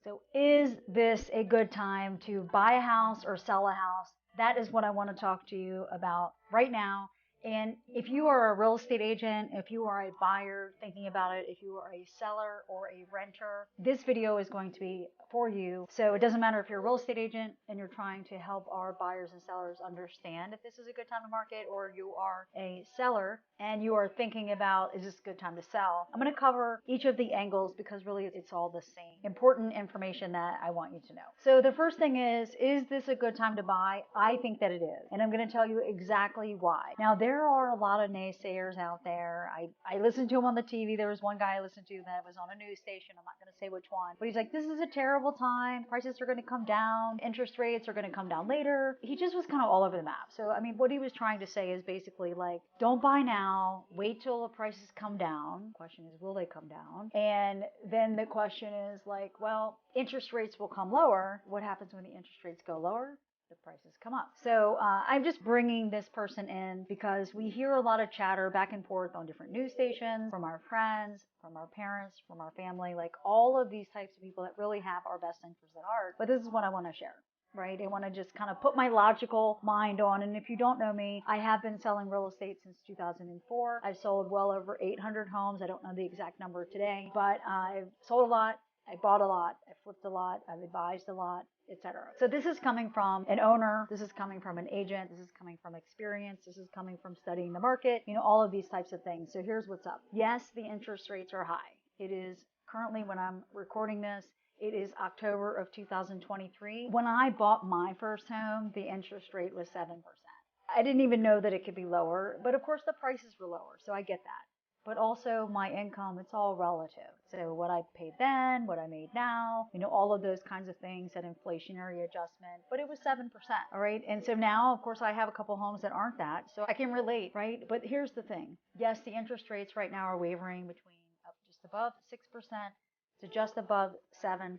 So is this a good time to buy a house or sell a house? That is what I want to talk to you about right now. And if you are a real estate agent, if you are a buyer thinking about it, if you are a seller or a renter, this video is going to be for you. So it doesn't matter if you're a real estate agent and you're trying to help our buyers and sellers understand if this is a good time to market, or you are a seller and you are thinking about, is this a good time to sell? I'm going to cover each of the angles because really it's all the same important information that I want you to know. So the first thing is this a good time to buy? I think that it is. And I'm going to tell you exactly why. Now, there are a lot of naysayers out there. I listened to him on the TV. There was one guy I listened to that was on a news station. I'm not going to say which one, but he's like, this is a terrible time. Prices are going to come down. Interest rates are going to come down later. He just was kind of all over the map. So, I mean, what he was trying to say is basically like, don't buy now. Wait till the prices come down. The question is, will they come down? And then the question is like, well, interest rates will come lower. What happens when the interest rates go lower? The prices come up. So I'm just bringing this person in because we hear a lot of chatter back and forth on different news stations from our friends, from our parents, from our family, like all of these types of people that really have our best interests at heart. But this is what I want to share. Right? I want to just kind of put my logical mind on. And if you don't know me, I have been selling real estate since 2004. I've sold well over 800 homes. I don't know the exact number today, but I've sold a lot. I bought a lot, I flipped a lot, I've advised a lot, etc. So this is coming from an owner, this is coming from an agent, this is coming from experience, this is coming from studying the market, all of these types of things. So here's what's up. Yes, the interest rates are high. It is currently, when I'm recording this, it is October of 2023. When I bought my first home, the interest rate was 7%. I didn't even know that it could be lower, but of course the prices were lower, so I get that. But also my income, it's all relative. So what I paid then, what I made now, all of those kinds of things, that inflationary adjustment, but it was 7%. All right. And so now, of course, I have a couple homes that aren't that, so I can relate, right? But here's the thing. Yes, the interest rates right now are wavering between up just above 6% to just above 7%.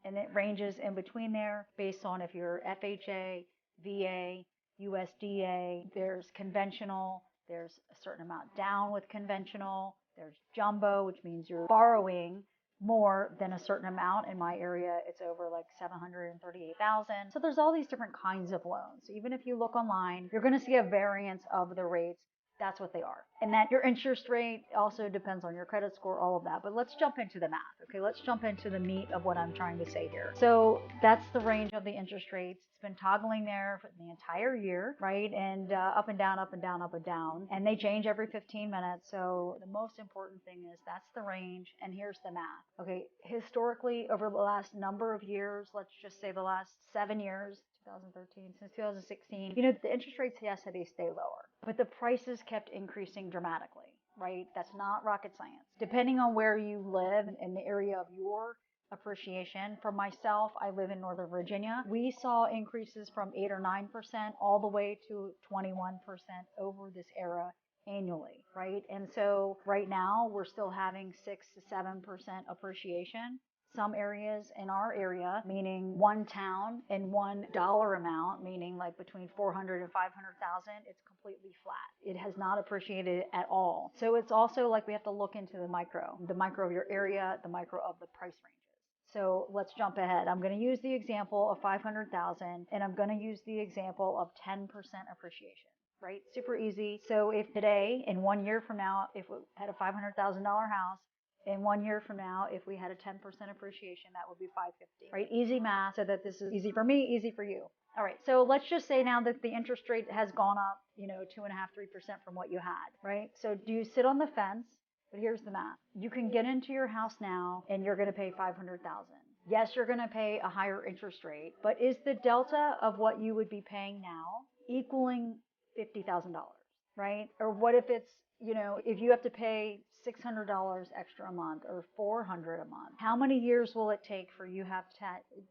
And it ranges in between there based on if you're FHA, VA, USDA, there's conventional, there's a certain amount down with conventional, there's jumbo, which means you're borrowing more than a certain amount. In my area, it's over like 738,000. So there's all these different kinds of loans. So even if you look online, you're going to see a variance of the rates. That's what they are. And that your interest rate also depends on your credit score, all of that. But let's jump into the math. Okay, let's jump into the meat of what I'm trying to say here. So that's the range of the interest rates. It's been toggling there for the entire year, right? And up and down, up and down, up and down. And they change every 15 minutes. So the most important thing is that's the range. And here's the math. Okay, historically, over the last number of years, let's just say the last 7 years, 2013, since 2016, the interest rates, yes, they stay lower, but the prices kept increasing dramatically, right? That's not rocket science. Depending on where you live and the area of your appreciation. For myself, I live in Northern Virginia. We saw increases from 8 or 9% all the way to 21% over this era annually, right? And so right now we're still having 6 to 7% appreciation. Some areas in our area, meaning one town and $1 amount, meaning like between 400 and 500,000, it's completely flat. It has not appreciated at all. So it's also like we have to look into the micro of your area, the micro of the price ranges. So let's jump ahead. I'm going to use the example of 500,000, and I'm going to use the example of 10% appreciation. Right? Super easy. So if today, in 1 year from now, if we had a $500,000 house, in 1 year from now, if we had a 10% appreciation, that would be 550, right? Easy math, so that this is easy for me, easy for you. All right, so let's just say now that the interest rate has gone up, 2.5%, 3% from what you had, right? So do you sit on the fence? But here's the math. You can get into your house now and you're going to pay 500,000. Yes, you're going to pay a higher interest rate, but is the delta of what you would be paying now equaling $50,000, right? Or what if it's, if you have to pay $600 extra a month or $400 a month, how many years will it take for you have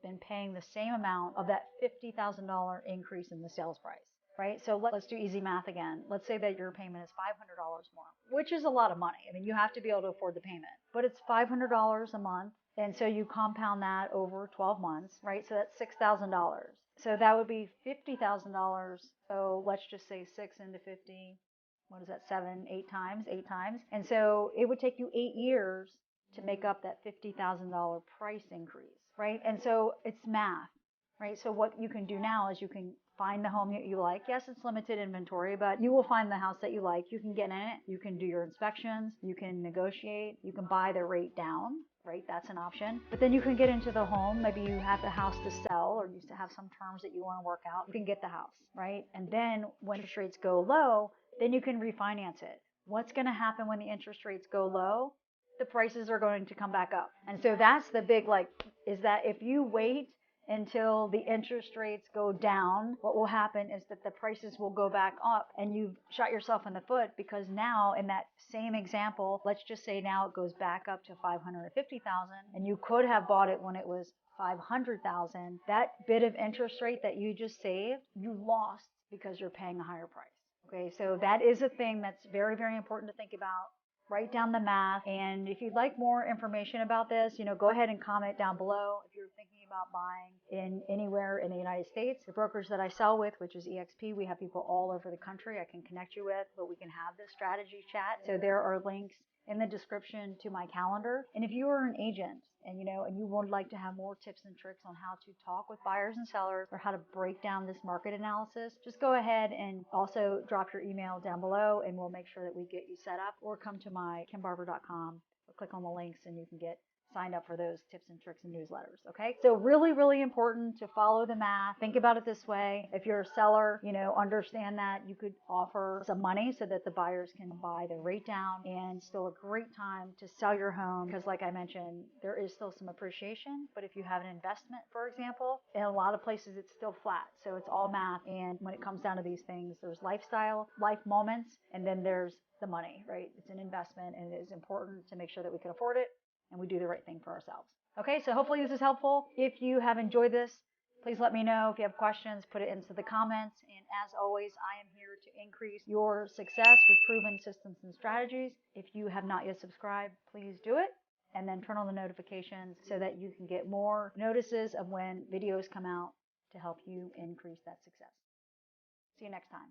been paying the same amount of that $50,000 increase in the sales price? Right? So let's do easy math again. Let's say that your payment is $500 more, which is a lot of money. I mean, you have to be able to afford the payment, but it's $500 a month. And so you compound that over 12 months, right? So that's $6,000. So that would be $50,000. So let's just say 6 into 50. What is that? 7, 8 times. And so it would take you 8 years to make up that $50,000 price increase, right? And so it's math, right? So what you can do now is you can find the home that you like. Yes, it's limited inventory, but you will find the house that you like. You can get in it. You can do your inspections. You can negotiate. You can buy the rate down, right? That's an option. But then you can get into the home. Maybe you have the house to sell or you have some terms that you want to work out. You can get the house, right? And then when interest rates go low, then you can refinance it. What's going to happen when the interest rates go low? The prices are going to come back up. And so that's the big, like, is that if you wait until the interest rates go down, what will happen is that the prices will go back up and you've shot yourself in the foot, because now in that same example, let's just say now it goes back up to 550,000 and you could have bought it when it was 500,000. That bit of interest rate that you just saved, you lost because you're paying a higher price. Okay, so that is a thing that's very, very important to think about. Write down the math. And if you'd like more information about this, go ahead and comment down below. If you're thinking about buying in anywhere in the United States, the brokers that I sell with, which is EXP, we have people all over the country I can connect you with, but we can have this strategy chat. So there are links in the description to my calendar. And if you are an agent and you would like to have more tips and tricks on how to talk with buyers and sellers or how to break down this market analysis, just go ahead and also drop your email down below and we'll make sure that we get you set up, or come to my kimbarber.com or click on the links and you can get signed up for those tips and tricks and newsletters. Okay, so really, really important to follow the math. Think about it this way. If you're a seller, understand that you could offer some money so that the buyers can buy the rate down, and still a great time to sell your home because, like I mentioned, there is still some appreciation. But if you have an investment, for example, in a lot of places it's still flat. So it's all math. And when it comes down to these things, there's lifestyle, life moments, and then there's the money, right? It's an investment and it is important to make sure that we can afford it and we do the right thing for ourselves. Okay, so hopefully this is helpful. If you have enjoyed this, please let me know. If you have questions, put it into the comments. And as always, I am here to increase your success with proven systems and strategies. If you have not yet subscribed, please do it. And then turn on the notifications so that you can get more notices of when videos come out to help you increase that success. See you next time.